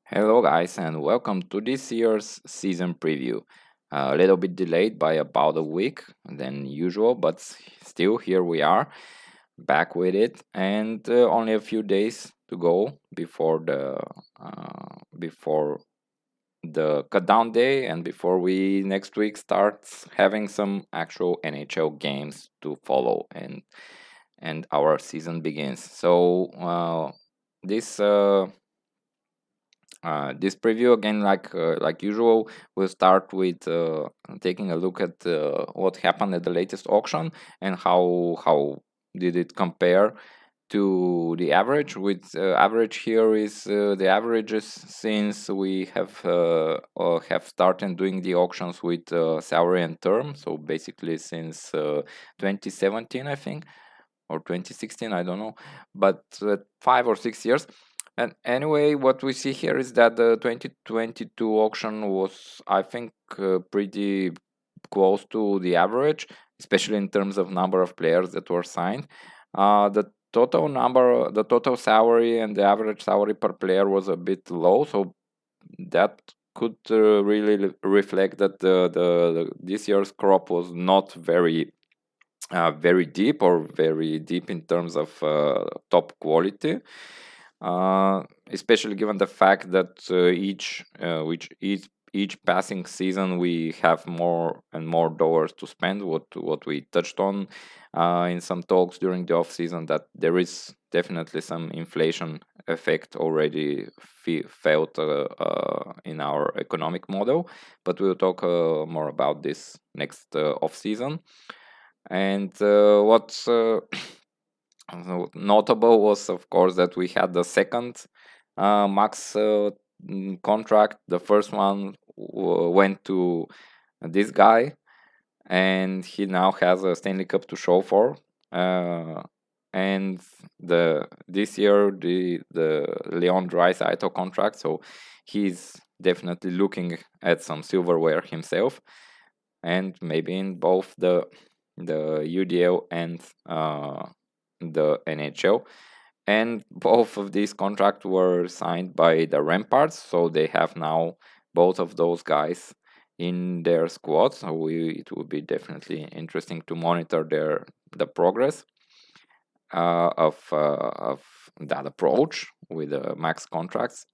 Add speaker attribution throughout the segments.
Speaker 1: Hello, guys, and welcome to this year's season preview. A little bit delayed by about a week than usual, but still here we are, back with it, and only a few days to go before the cutdown day and before we next week start having some actual NHL games to follow and our season begins. So this. This preview again, like usual, we'll start with taking a look at what happened at the latest auction and how did it compare to the average. With average here is the averages since we have started doing the auctions with salary and term. So basically since 2017, I think, or 2016, I don't know, but 5 or 6 years. And anyway, what we see here is that the 2022 auction was, I think, pretty close to the average, especially in terms of number of players that were signed. The total salary and the average salary per player was a bit low, so that could really reflect that this year's crop was not very deep or very deep in terms of top quality, especially given the fact that each passing season we have more and more dollars to spend. What we touched on in some talks during the off season, that there is definitely some inflation effect already felt in our economic model, but we'll talk more about this next off season. And what's notable was, of course, that we had the second max contract. The first one went to this guy, and he now has a Stanley Cup to show for. And this year the Leon Draisaitl contract, so he's definitely looking at some silverware himself, and maybe in both the UDL and the NHL. And both of these contracts were signed by the Ramparts, so they have now both of those guys in their squad. So it will be definitely interesting to monitor the progress of that approach with the max contracts.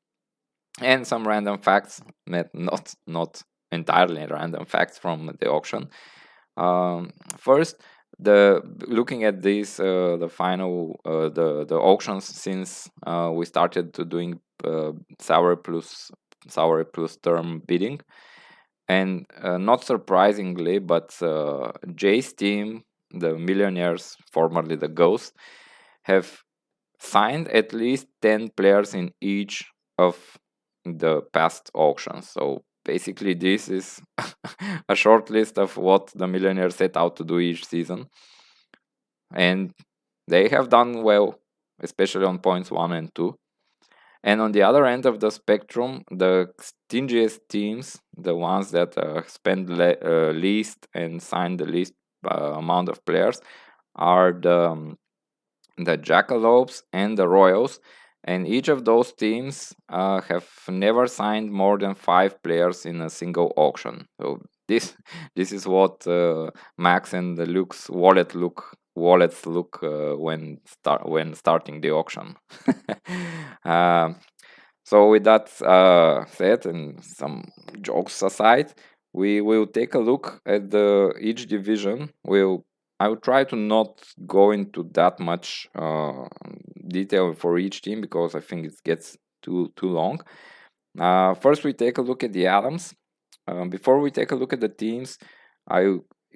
Speaker 1: And some random facts, not entirely random facts from the auction. First, looking at these the final the auctions since we started to doing salary plus term bidding, and not surprisingly, but Jay's team, the Millionaires, formerly the Ghosts, have signed at least 10 players in each of the past auctions. So basically, this is a short list of what the Millionaires set out to do each season. And they have done well, especially on points 1 and 2. And on the other end of the spectrum, the stingiest teams, the ones that spend least and sign the least amount of players, are the Jackalopes and the Royals. And each of those teams have never signed more than 5 players in a single auction. So this is what Max and the Luke's wallets look when starting the auction. So with that said, and some jokes aside, we will take a look at each division. I will try to not go into that much detail for each team because I think it gets too long. First, we take a look at the atoms. Before we take a look at the teams,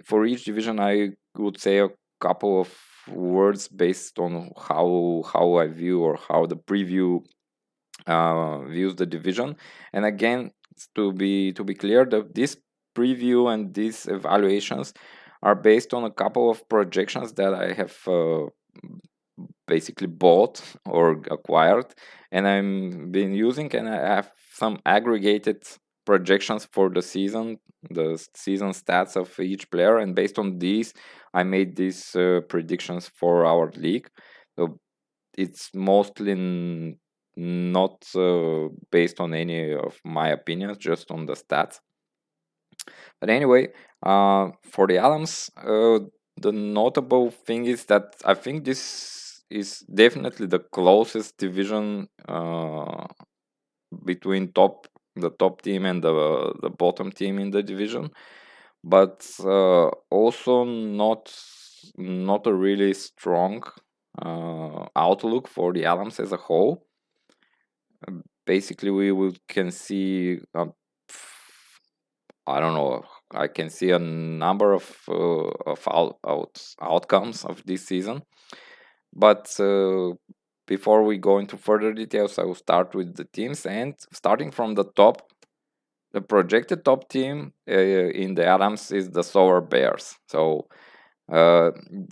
Speaker 1: for each division I would say a couple of words based on how I view, or how the preview views the division. And again, to be clear, this preview and these evaluations are based on a couple of projections that I have basically bought or acquired, and I'm been using, and I have some aggregated projections for the season stats of each player, and based on these I made these predictions for our league. So it's mostly not based on any of my opinions, just on the stats. But anyway, for the Adams, the notable thing is that I think this is definitely the closest division between the top team and the bottom team in the division, but also not a really strong outlook for the Adams as a whole. Basically, can see I don't know. I can see a number of outcomes of this season, but before we go into further details, I will start with the teams. And starting from the top, the projected top team in the Adams is the Sour Bears. So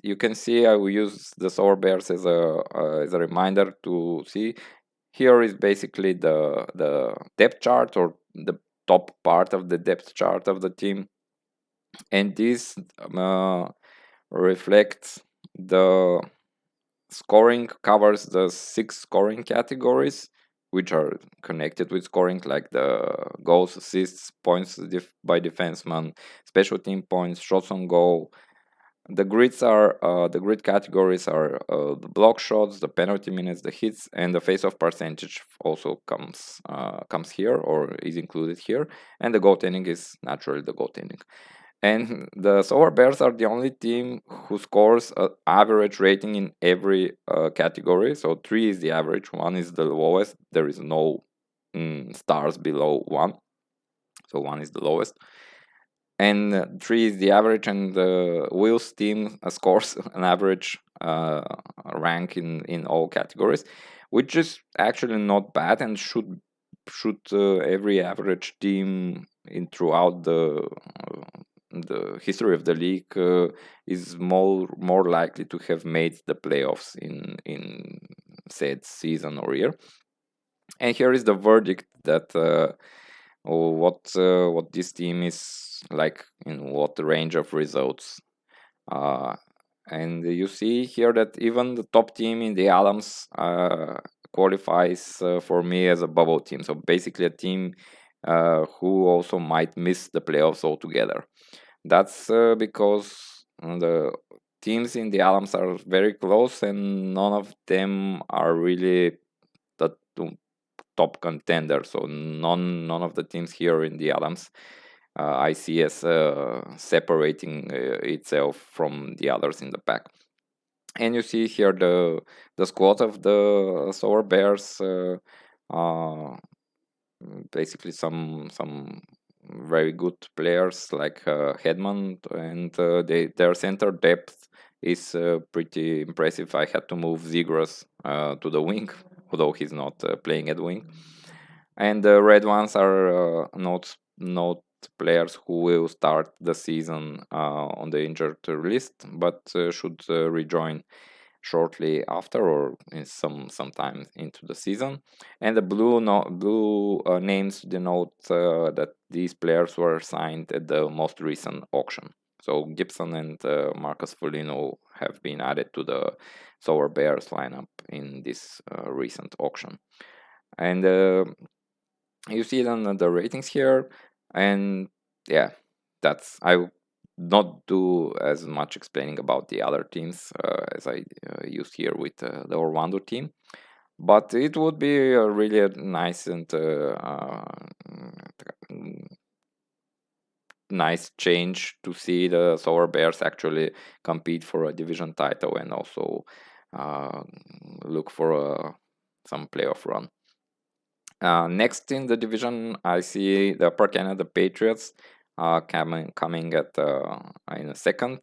Speaker 1: you can see I will use the Sour Bears as a reminder to see. Here is basically the depth chart, or the top part of the depth chart of the team, and this reflects the scoring, covers the 6 scoring categories which are connected with scoring, like the goals, assists, points by defenseman, special team points, shots on goal. The grid categories are the block shots, the penalty minutes, the hits, and the face-off percentage also comes here, or is included here. And the goaltending is naturally the goaltending. And the Sour Bears are the only team who scores an average rating in every category. So 3 is the average, 1 is the lowest. There is no stars below 1. So 1 is the lowest. And 3 is the average, and the Will's team scores an average rank in all categories, which is actually not bad, and should every average team in throughout the history of the league is more likely to have made the playoffs in said season or year. And here is the verdict that what this team is like, in what range of results. And you see here that even the top team in the Adams qualifies for me as a bubble team. So basically a team who also might miss the playoffs altogether. That's because the teams in the Adams are very close, and none of them are really the top contender. So none of the teams here in the Adams I see as separating itself from the others in the pack. And you see here the squad of the Sour Bears. Basically some very good players like Hedman, and their center depth is pretty impressive. I had to move Zigras to the wing, although he's not playing at wing. And the red ones are not players who will start the season on the injured list, but should rejoin shortly after, or in sometime into the season. And the blue names denote that these players were signed at the most recent auction. So Gibson and Marcus Foligno have been added to the Sour Bears lineup in this recent auction. And you see then the ratings here, and yeah, that's I will not do as much explaining about the other teams as I used here with the Orlando team, but it would be a really nice and nice change to see the Sour Bears actually compete for a division title, and also look for some playoff run. Next in the division, I see the Upper Canada Patriots coming at in a second,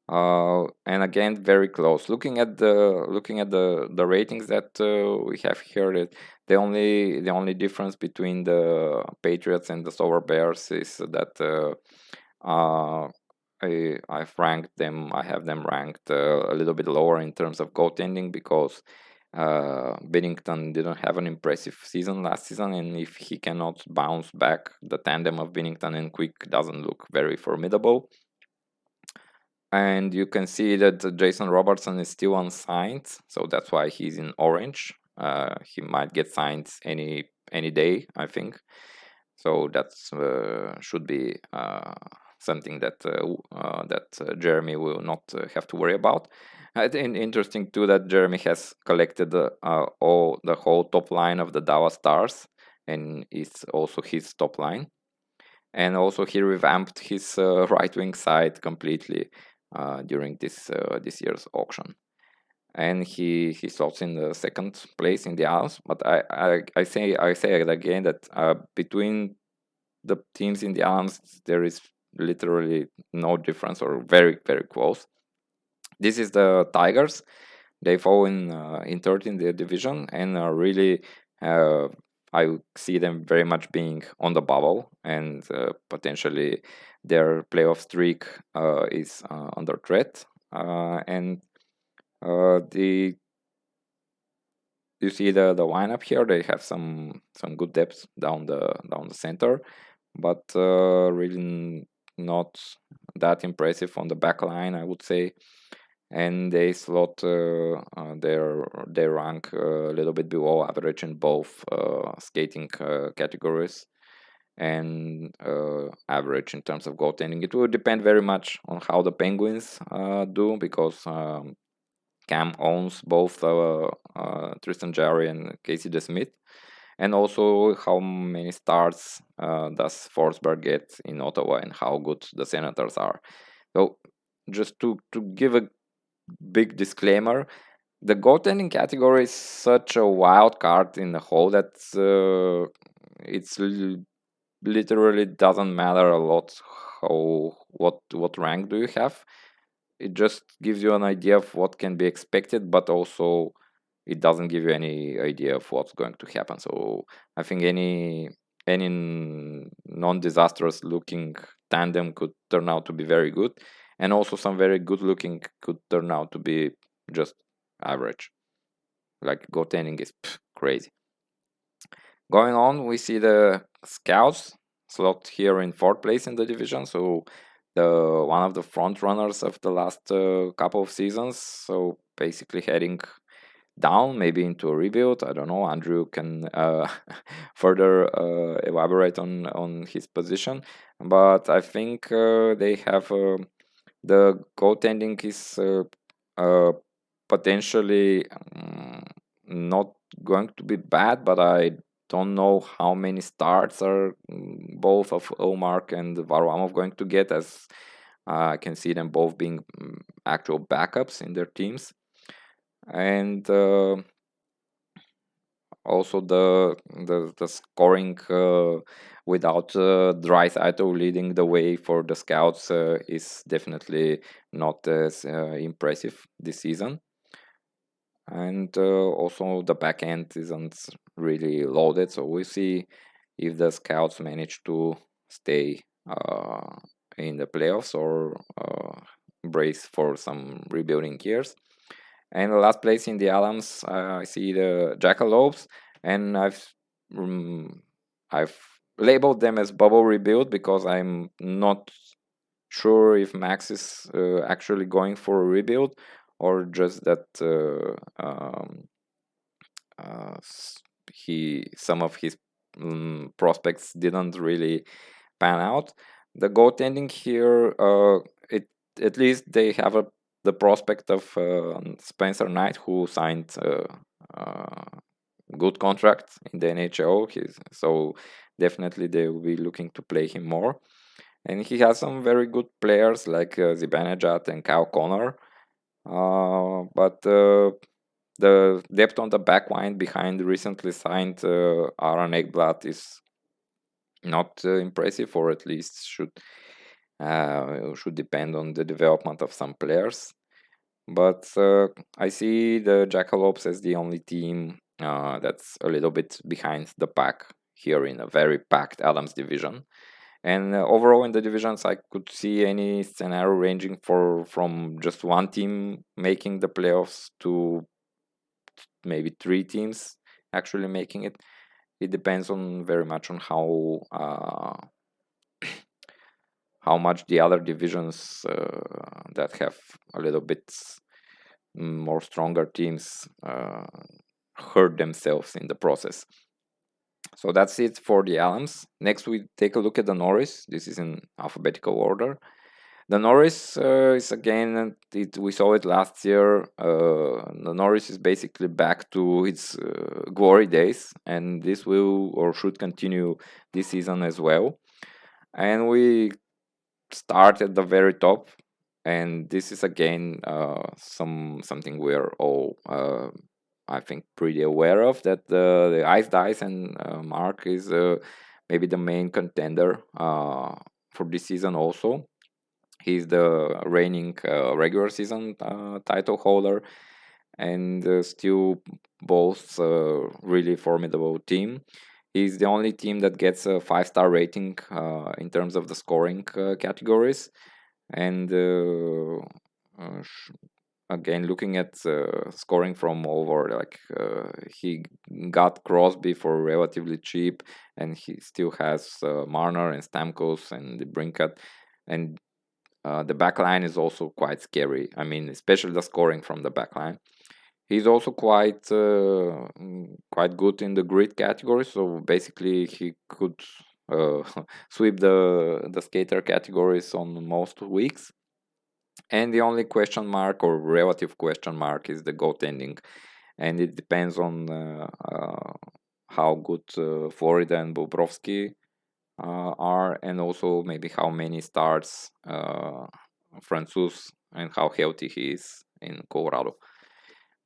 Speaker 1: and again very close. Looking at the ratings that we have here, the only difference between the Patriots and the Sour Bears is that I have them ranked a little bit lower in terms of goaltending, because Binnington didn't have an impressive season last season, and if he cannot bounce back, the tandem of Binnington and Quick doesn't look very formidable. And you can see that Jason Robertson is still unsigned, so that's why he's in orange. He might get signed any day, I think. So that should be something that Jeremy will not have to worry about. I think interesting too that Jeremy has collected all the whole top line of the Dallas Stars, and it's also his top line. And also he revamped his right wing side completely during this year's auction. And he slots in the second place in the Alps. But I say it again that between the teams in the Alps there is literally no difference or very very close. This is the Tigers. They fall in third in the division and are really I see them very much being on the bubble, and potentially their playoff streak is under threat. And the you see the lineup here. They have some good depth down the center, but really not that impressive on the back line, I would say. And they slot their rank a little bit below average in both skating categories and average in terms of goaltending. It will depend very much on how the Penguins do, because Cam owns both Tristan Jarry and Casey DeSmith, and also how many starts does Forsberg get in Ottawa and how good the Senators are. So just to give a big disclaimer, the goaltending category is such a wild card in the whole that it's literally doesn't matter a lot what rank do you have. It just gives you an idea of what can be expected, but also it doesn't give you any idea of what's going to happen. So I think any non-disastrous looking tandem could turn out to be very good, and also some very good looking could turn out to be just average. Like goaltending is crazy. Going on, we see the Scouts slot here in fourth place in the division. So the one of the front runners of the last couple of seasons. So basically heading down, maybe into a rebuild. I don't know. Andrew can further elaborate on his position, but I think they have the goaltending is potentially not going to be bad, but I don't know how many starts are both of Omark and Varlamov going to get, as I can see them both being actual backups in their teams. And also the scoring without Draisaitl leading the way for the Scouts is definitely not as impressive this season. And also the back end isn't really loaded, so we'll see if the Scouts manage to stay in the playoffs or brace for some rebuilding years. And the last place in the Alams, I see the Jackalopes, and I've labeled them as bubble rebuild because I'm not sure if Max is actually going for a rebuild, or just that some of his prospects didn't really pan out. The goaltending here, at least they have the prospect of Spencer Knight, who signed good contract in the NHL. So definitely they will be looking to play him more. And he has some very good players like Zibanejad and Kyle Connor. But the depth on the back line behind recently signed Aaron Ekblad is not impressive, or at least should depend on the development of some players. But I see the Jackalopes as the only team that's a little bit behind the pack here in a very packed Adams division. And overall in the divisions, I could see any scenario ranging from just one team making the playoffs to maybe three teams actually making it. It depends on very much on how much the other divisions that have a little bit more stronger teams hurt themselves in the process. So that's it for the Alums. Next, we take a look at the Norris. This is in alphabetical order. The Norris is again, we saw it last year. The Norris is basically back to its glory days, and this will or should continue this season as well. And we start at the very top, and this is again something we're all I think pretty aware of, that the Ice Dice and Mark is maybe the main contender for this season also. He's the reigning regular season title holder, and still both really formidable team. He's the only team that gets a 5-star rating in terms of the scoring categories. And again, looking at scoring from over, like he got Crosby for relatively cheap, and he still has Marner and Stamkos and the Brinkat, and the backline is also quite scary. I mean, especially the scoring from the backline. He's also quite good in the grid category. So basically, he could sweep the skater categories on most weeks. And the only question mark or relative question mark is the goaltending, and it depends on how good Florida and Bobrovsky are, and also maybe how many starts Francouz and how healthy he is in Colorado.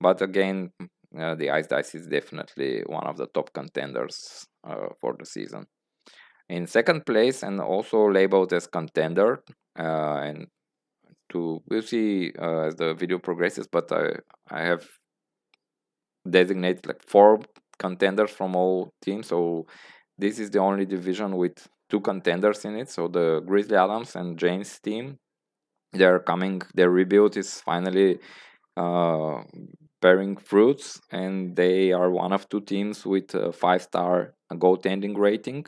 Speaker 1: But again, the Ice Dice is definitely one of the top contenders for the season. In second place, and also labeled as contender, and we'll see as the video progresses, but I have designated like 4 contenders from all teams. So this is the only division with 2 contenders in it. So the Grizzly Adams and James team, their rebuild is finally bearing fruits, and they are one of 2 teams with a 5-star goaltending rating,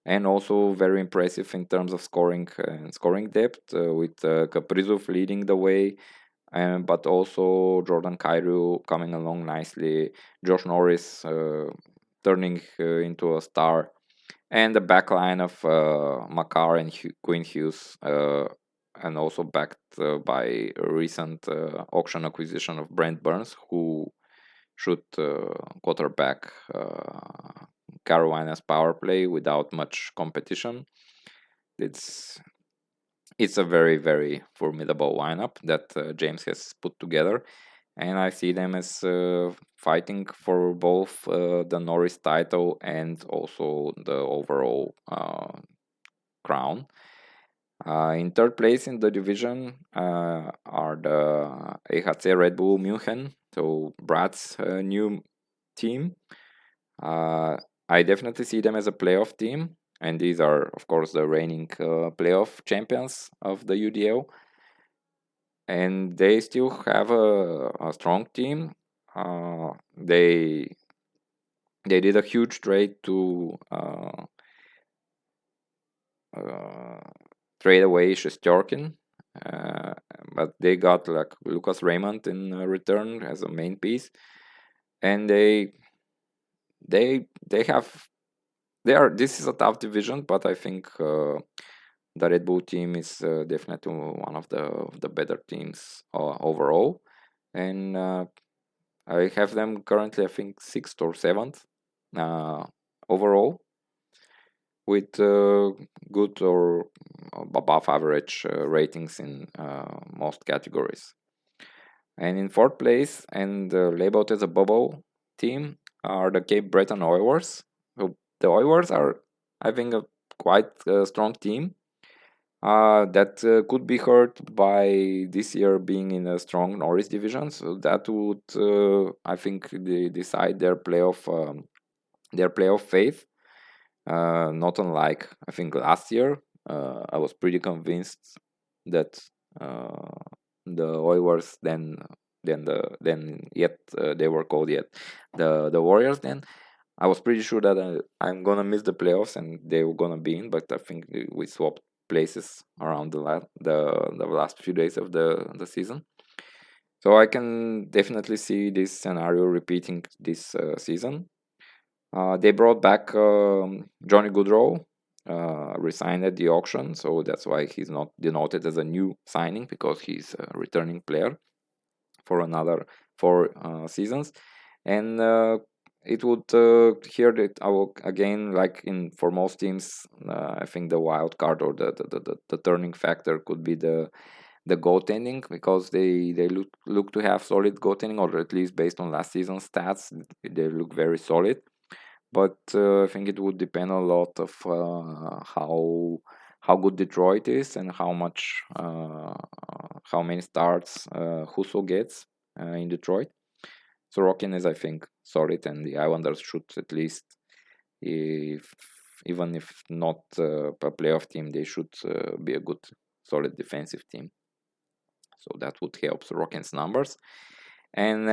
Speaker 1: and also very impressive in terms of scoring and scoring depth, with Kaprizov leading the way, but also Jordan Kyrou coming along nicely, Josh Norris turning into a star, and the backline of Makar and Quinn Hughes, and also backed by a recent auction acquisition of Brent Burns, who should quarterback Carolina's power play without much competition. It's a very, very formidable lineup that James has put together, and I see them as fighting for both the Norris title and also the overall crown. In third place in the division are the EHC Red Bull München, so Brad's new team. I definitely see them as a playoff team, and these are, of course, the reigning playoff champions of the UDL. And they still have a strong team. They did a huge trade to trade away Shesterkin, but they got like Lucas Raymond in return as a main piece, and they have this is a tough division, but I think the Red Bull team is definitely one of the better teams overall, and I have them currently, I think, 6th or 7th overall, with good or above average ratings in most categories. And in 4th place, and labeled as a bubble team, are the Cape Breton Oilers. So the Oilers are, I think, a quite strong team that could be hurt by this year being in a strong Norris division. So that would, I think, decide their playoff fate. Not unlike, I think, last year. I was pretty convinced that the Oilers they were called the Warriors then. I was pretty sure that I'm gonna miss the playoffs and they were gonna be in, but I think we swapped places around the last few days of the season. So I can definitely see this scenario repeating this season. They brought back Johnny Goodrow, resigned at the auction, so that's why he's not denoted as a new signing, because he's a returning player for another 4 seasons. And it would here that I will again, like in for most teams, I think the wild card or the turning factor could be the goaltending, because they look to have solid goaltending, or at least based on last season's stats, they look very solid. But I think it would depend a lot of how good Detroit is, and how many starts Husso gets in Detroit. Sorokin is, I think, solid, and the Islanders should at least, if even if not a playoff team, they should be a good, solid defensive team. So that would help Sorokin's numbers. And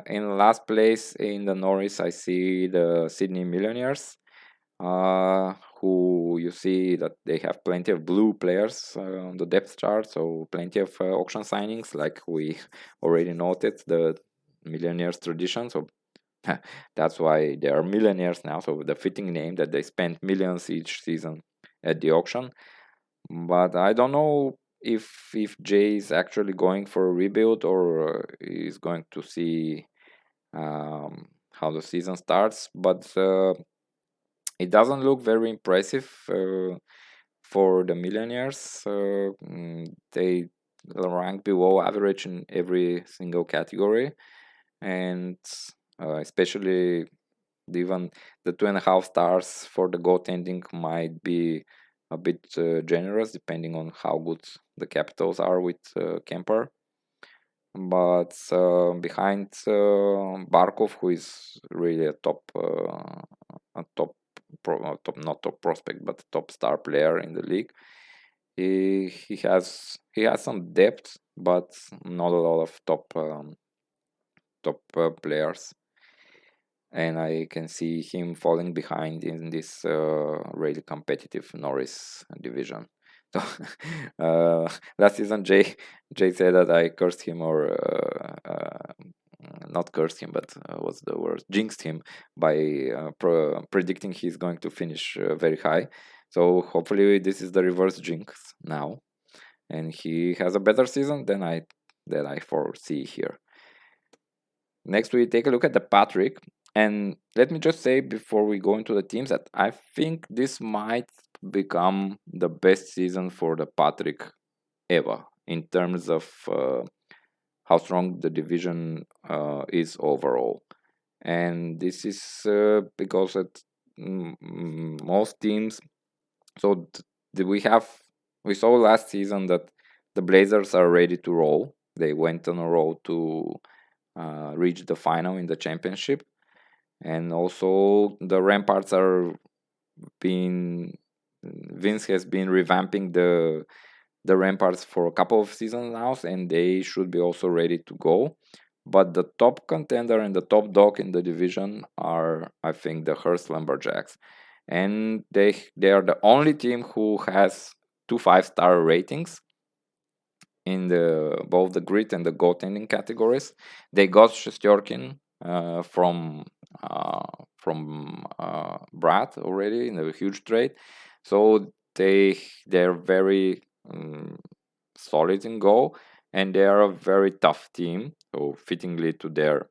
Speaker 1: in last place in the Norris, I see the Sydney Millionaires, who you see that they have plenty of blue players on the depth chart, so plenty of auction signings, like we already noted, the Millionaires tradition. So that's why they are millionaires now. So the fitting name that they spend millions each season at the auction. But I don't know if Jay is actually going for a rebuild, or is going to see how the season starts. But it doesn't look very impressive for the Millionaires. They rank below average in every single category, and especially even the 2.5 stars for the goaltending might be a bit generous, depending on how good the Capitals are with Kemper. But behind Barkov, who is really a top, not top prospect, but top star player in the league, he has some depth, but not a lot of top players. And I can see him falling behind in this really competitive Norris division. So last season, Jay said that I cursed him, or not cursed him, but what's the word? Jinxed him by predicting he's going to finish very high. So hopefully this is the reverse jinx now, and he has a better season than I foresee here. Next, we take a look at the Patrick. And let me just say before we go into the teams that I think this might become the best season for the Patrick ever, in terms of how strong the division is overall. And this is because at most teams, so we saw last season that the Blazers are ready to roll. They went on a roll to reach the final in the championship. And also the Ramparts are being Vince has been revamping the Ramparts for a couple of seasons now, and they should be also ready to go. But the top contender and the top dog in the division are, I think, the Hearst Lumberjacks, and they are the only team who has 2 5-star ratings in both the grit and the goaltending categories. They got Shestyorkin from Brad already in a huge trade, so they're very solid in goal, and they are a very tough team. So fittingly to their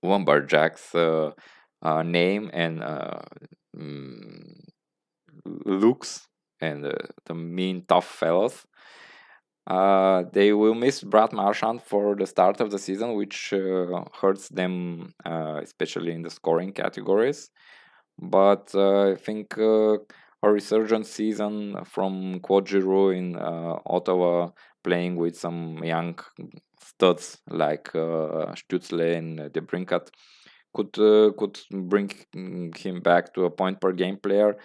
Speaker 1: Lumberjacks name and mm, looks, and the mean tough fellows. They will miss Brad Marchand for the start of the season, which hurts them, especially in the scoring categories. But I think a resurgent season from Claude Giroux in Ottawa, playing with some young studs like Stützle and DeBrincat, could bring him back to a point per game player.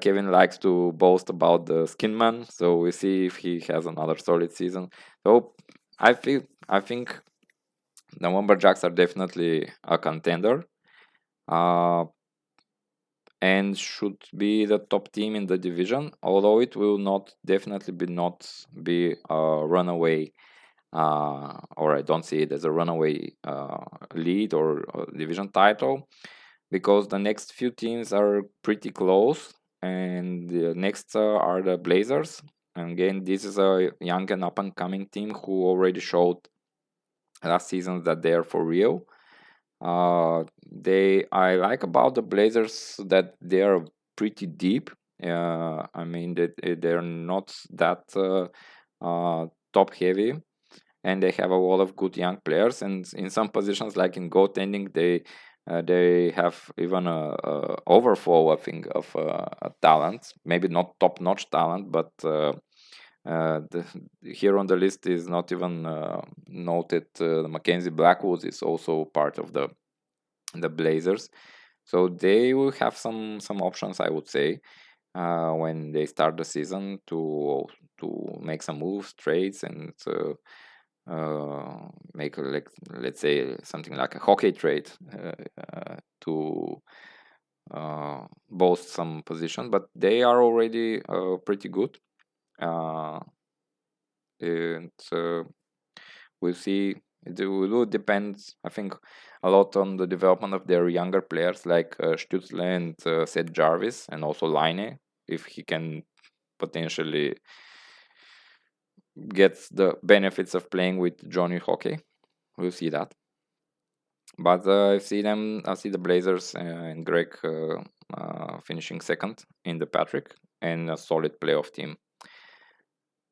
Speaker 1: Kevin likes to boast about the Skinman, so we see if he has another solid season. So I think the Lumberjacks are definitely a contender, uh, and should be the top team in the division. Although it will not definitely be not be a runaway or I don't see it as a runaway lead or division title, because the next few teams are pretty close, and the next are the Blazers. And again, this is a young and up and coming team who already showed last season that they are for real. I like about the Blazers that they are pretty deep. I mean that they're not that top heavy, and they have a lot of good young players. And in some positions, like in goaltending, they have even a overflow, I think, of talent. Maybe not top notch talent, but here on the list is not even noted. Mackenzie Blackwood is also part of the Blazers, so they will have some options, I would say, when they start the season to make some moves, trades, and make like, let's say, something like a hockey trade to boast some position. But they are already pretty good. And we'll see. It will depend, I think, a lot on the development of their younger players like Stützle and Seth Jarvis, and also Line, if he can potentially get the benefits of playing with Johnny Hockey. We'll see that. But I see the Blazers and Greg finishing second in the Patrick, and a solid playoff team.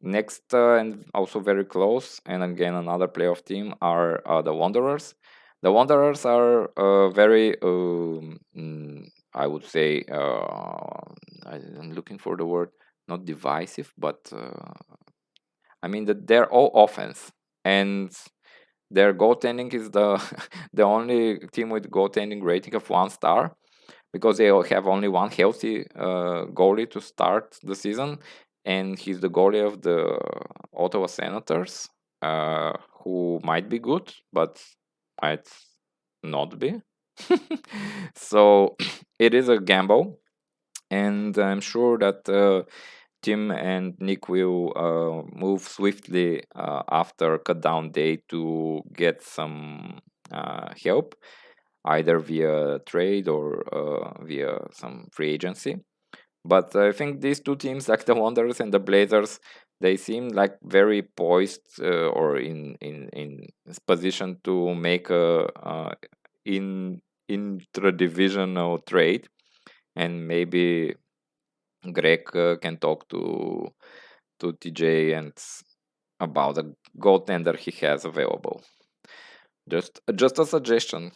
Speaker 1: Next, and also very close, and again another playoff team, are the Wanderers. The Wanderers are very, I would say, I'm looking for the word, not divisive, but I mean that they're all offense, and their goaltending is the the only team with goaltending rating of 1 star, because they have only one healthy goalie to start the season, and he's the goalie of the Ottawa Senators, who might be good, but might not be. So it is a gamble, and I'm sure that Tim and Nick will move swiftly after cut down day to get some help, either via trade or via some free agency. But I think these two teams, like the Wanderers and the Blazers, they seem like very poised or in position to make a intra-divisional trade, and maybe Greg can talk to TJ and about the goaltender he has available. Just a suggestion.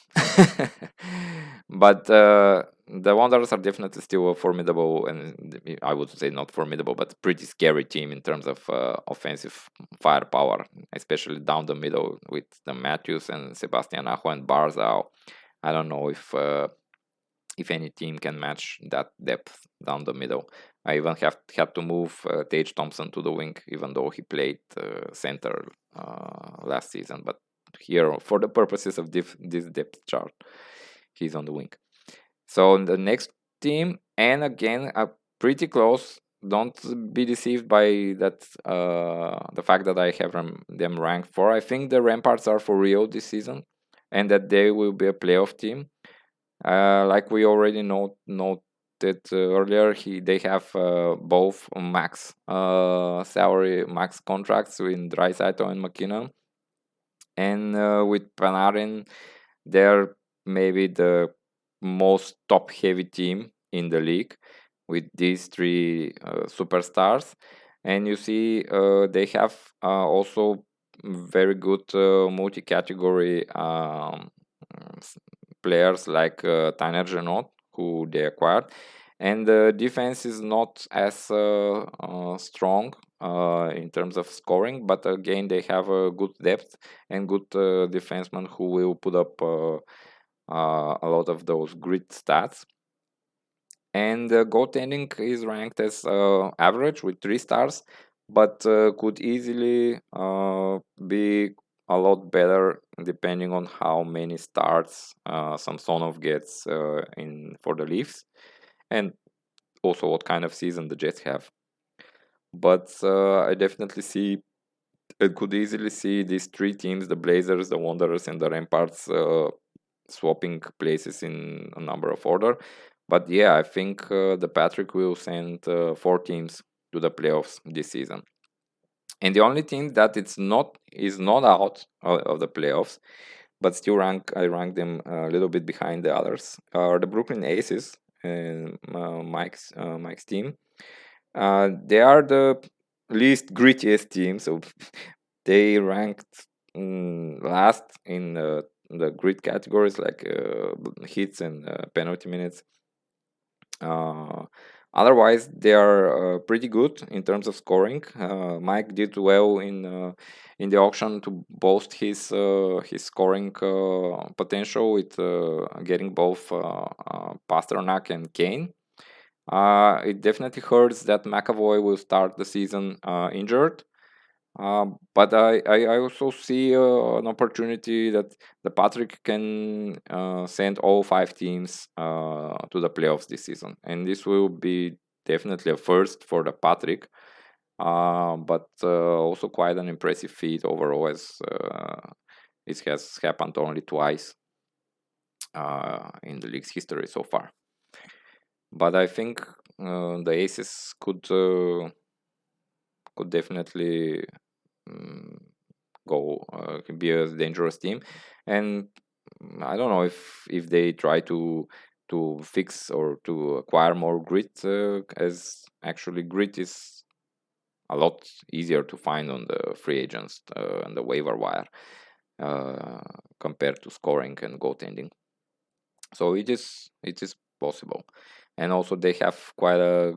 Speaker 1: But the Wanderers are definitely still a formidable, and I would say not formidable, but pretty scary team in terms of offensive firepower, especially down the middle with the Matthews and Sebastian Aho and Barzal. I don't know if any team can match that depth down the middle. I even had to move Tage Thompson to the wing, even though he played center last season. But here, for the purposes of this depth chart, he's on the wing. So the next team, and again, pretty close. Don't be deceived by that. The fact that I have them ranked 4. I think the Ramparts are for real this season, and that they will be a playoff team. Like we already noted earlier, they have both max salary, max contracts with Draisaitl and McKinnon, and with Panarin, they're maybe the most top-heavy team in the league with these 3 superstars. And you see, they have also very good multi-category players like Tyner Janot, who they acquired, and the defense is not as strong in terms of scoring, but again they have a good depth and good defensemen who will put up a lot of those grit stats. And goaltending is ranked as average with 3 stars, but could easily be a lot better depending on how many starts Samsonov gets in for the Leafs, and also what kind of season the Jets have. But I definitely see it could easily see these three teams, the Blazers, the Wanderers, and the Ramparts, swapping places in a number of order. But yeah, I think the Patrick will send four teams to the playoffs this season. And the only team that is not out of the playoffs, but still I rank them a little bit behind the others, are the Brooklyn Aces and Mike's team. They are the least grittiest team, so they ranked last in the grit categories like hits and penalty minutes. Uh, Otherwise, they are pretty good in terms of scoring. Mike did well in the auction to boast his scoring potential with getting both Pasternak and Kane. It definitely hurts that McAvoy will start the season injured. But I also see an opportunity that the Patrick can send all five teams to the playoffs this season, and this will be definitely a first for the Patrick, but also quite an impressive feat overall, as it has happened only twice in the league's history so far. But I think the Aces could definitely be a dangerous team, and I don't know if they try to fix or to acquire more grit, as actually grit is a lot easier to find on the free agents and the waiver wire compared to scoring and goaltending. So it is possible, and also they have quite a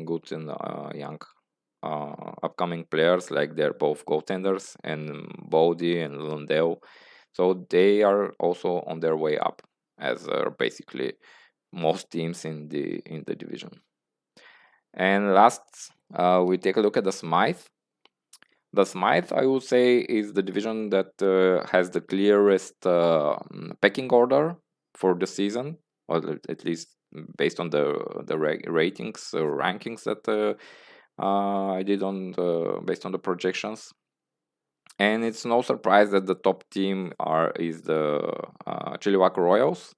Speaker 1: good and young upcoming players, like they're both goaltenders, and Bodie and Lundell. So they are also on their way up, as are basically most teams in the division. And last, we take a look at the Smythe. The Smythe, I would say, is the division that has the clearest pecking order for the season, or at least based on the ratings or rankings that I did based on the projections. And it's no surprise that the top team is the Chilliwack Royals.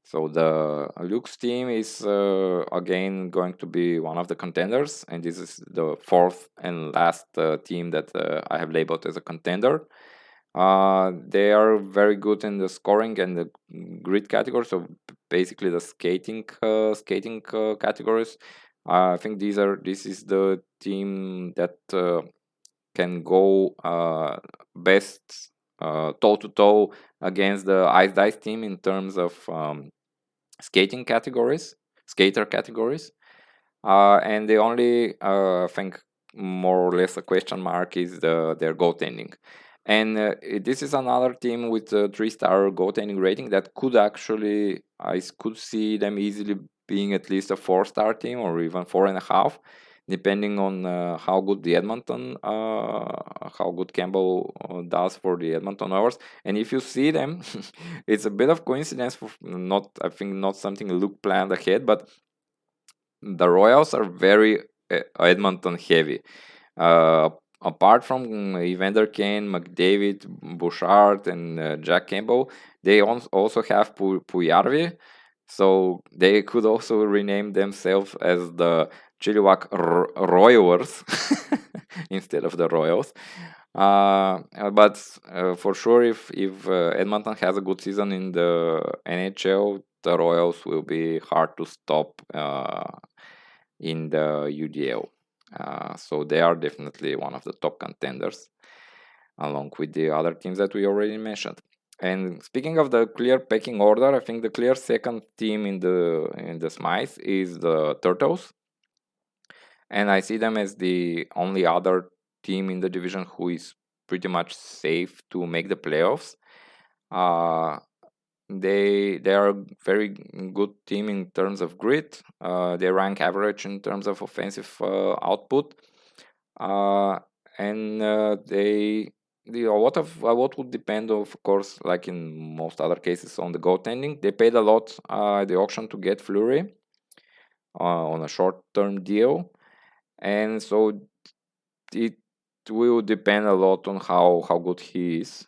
Speaker 1: So the Luke's team is again going to be one of the contenders, and this is the fourth and last team that I have labeled as a contender. They are very good in the scoring and the grid category, so basically the skating categories. I think this is the team that can go best toe to toe against the Ice Dice team in terms of skater categories. And the only I think more or less a question mark is their goaltending. And this is another team with a 3-star goaltending rating that I could see them easily being at least a 4-star team, or even 4.5, depending on how good how good Campbell does for the Edmonton Oilers. And if you see them, it's a bit of coincidence, I think not something Luke planned ahead, but the Royals are very Edmonton heavy. Apart from Evander Kane, McDavid, Bouchard, and Jack Campbell, they also have Puyarvi. So they could also rename themselves as the Chilliwack Royals instead of the Royals. But for sure, if Edmonton has a good season in the NHL, the Royals will be hard to stop in the UDL. So they are definitely one of the top contenders, along with the other teams that we already mentioned. And speaking of the clear pecking order, I think the clear second team in the Smythe is the Turtles, and I see them as the only other team in the division who is pretty much safe to make the playoffs. They are a very good team in terms of grit. They rank average in terms of offensive output, and what would depend, of course, like in most other cases, on the goaltending. They paid a lot at the auction to get Fleury on a short-term deal, and so it will depend a lot on how good he is,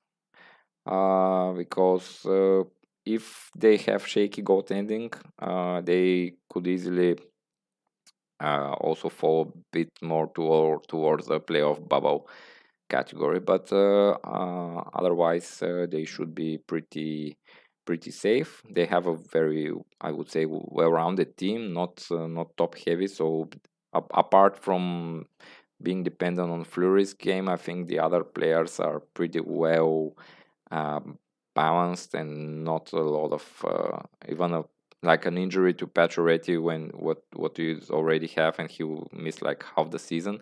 Speaker 1: because if they have shaky goaltending, they could easily also fall a bit more towards the playoff bubble category. But otherwise, they should be pretty safe. They have a very, I would say, well-rounded team, not top heavy. So apart from being dependent on Fleury's game, I think the other players are pretty well um, balanced, and not a lot of even like an injury to Pacioretty, when what you already have, and he will miss like half the season,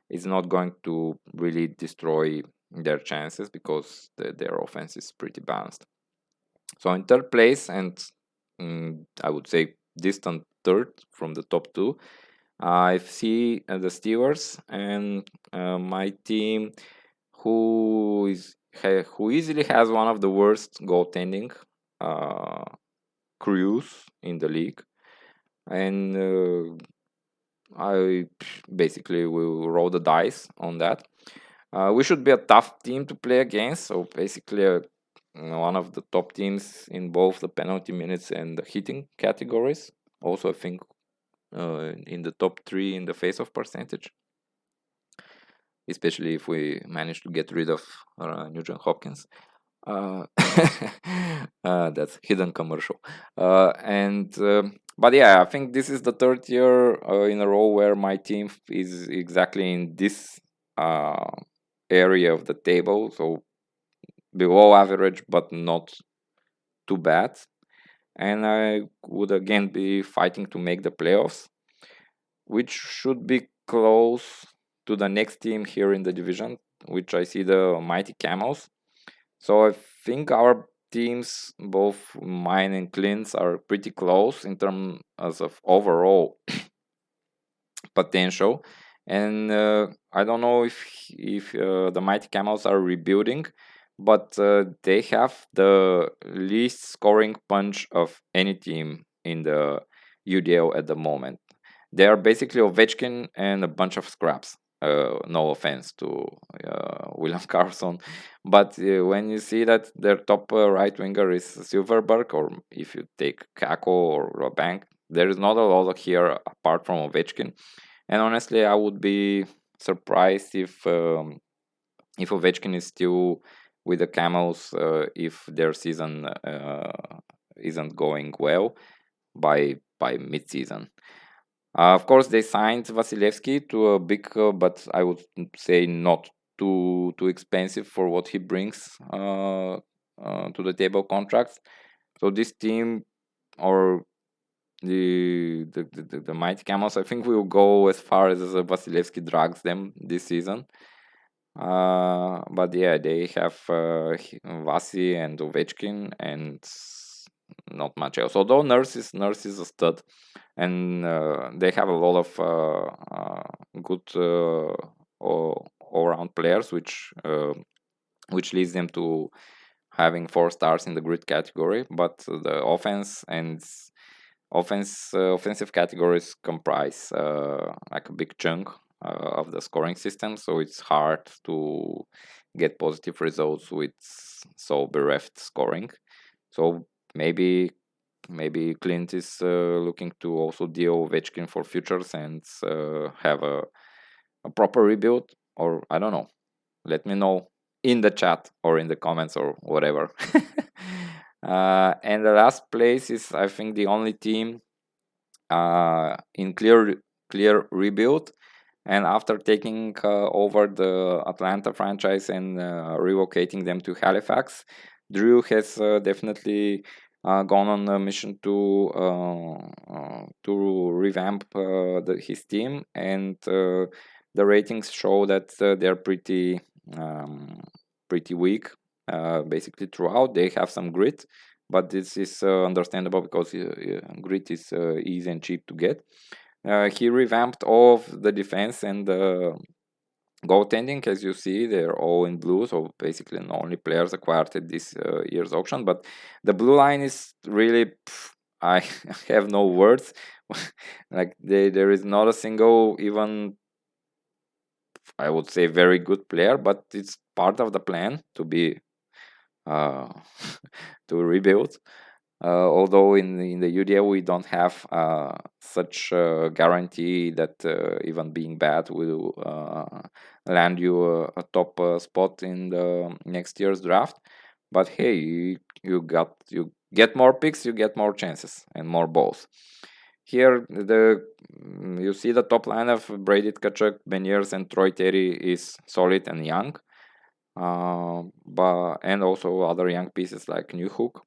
Speaker 1: is not going to really destroy their chances, because their offense is pretty balanced. So in third place, and I would say distant third from the top two, I see the Steelers, and my team, who easily has one of the worst goaltending uh, crews in the league, and I basically will roll the dice on that. We should be a tough team to play against, so basically one of the top teams in both the penalty minutes and the hitting categories. Also, I think in the top three in the face-off percentage, especially if we manage to get rid of Nugent Hopkins. That's hidden commercial. But yeah, I think this is the third year in a row where my team is exactly in this area of the table, so below average but not too bad. And I would again be fighting to make the playoffs, which should be close to the next team here in the division, which I see the Mighty Camels. So I think our teams, both mine and Clint's, are pretty close in terms of overall potential. And I don't know if the Mighty Camels are rebuilding, but they have the least scoring punch of any team in the UDL at the moment. They are basically Ovechkin and a bunch of scraps. No offense to William Carlson, but when you see that their top right winger is Silverberg, or if you take Kako or Bank, there is not a lot here apart from Ovechkin. And honestly, I would be surprised if Ovechkin is still with the Camels if their season isn't going well by mid-season. Of course, they signed Vasilevsky to a big, but I would say not too expensive for what he brings to the table contracts. So this team, or the Mighty Camels, I think we will go as far as Vasilevsky drags them this season. But yeah, they have Vasi and Ovechkin and not much else. Although Nurse is a stud, and they have a lot of good all-round players, which leads them to having 4 stars in the grid category. But the offensive categories comprise like a big chunk of the scoring system, so it's hard to get positive results with so bereft scoring. So maybe Clint is looking to also deal Ovechkin for futures and have a proper rebuild, or I don't know. Let me know in the chat or in the comments or whatever. And the last place is, I think, the only team in clear rebuild. And after taking over the Atlanta franchise and relocating them to Halifax, Drew has definitely gone on a mission to revamp his team, and the ratings show that they're pretty weak basically throughout. They have some grit, but this is understandable because grit is easy and cheap to get. He revamped all of the defense and the goaltending. As you see, they're all in blue, so basically the only players acquired at this year's auction. But the blue line is really, I have no words. Like there is not a single even I would say, very good player, but it's part of the plan to be uh, to rebuild. Although in the UDL we don't have such a guarantee that even being bad will land you a top spot in the next year's draft. But hey, you get more picks, you get more chances and more balls. Here, you see the top line of Brady Tkachuk, Beniers, and Troy Terry is solid and young, but and also other young pieces like Newhook,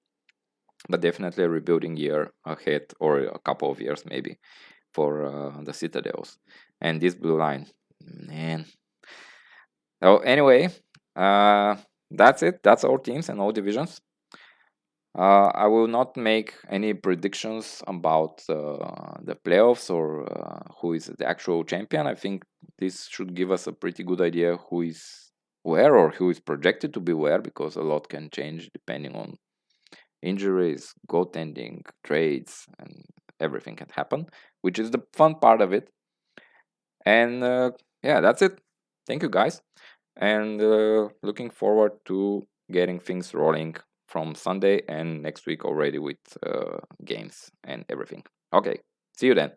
Speaker 1: but definitely a rebuilding year ahead, or a couple of years maybe, for the Citadels and this blue line, man. So anyway, that's it. That's all teams and all divisions. I will not make any predictions about the playoffs or who is the actual champion. I think this should give us a pretty good idea who is where or who is projected to be where, because a lot can change depending on injuries, goaltending, trades, and everything can happen, which is the fun part of it. And yeah, that's it. Thank you, guys. And looking forward to getting things rolling from Sunday and next week already with games and everything. Okay, see you then.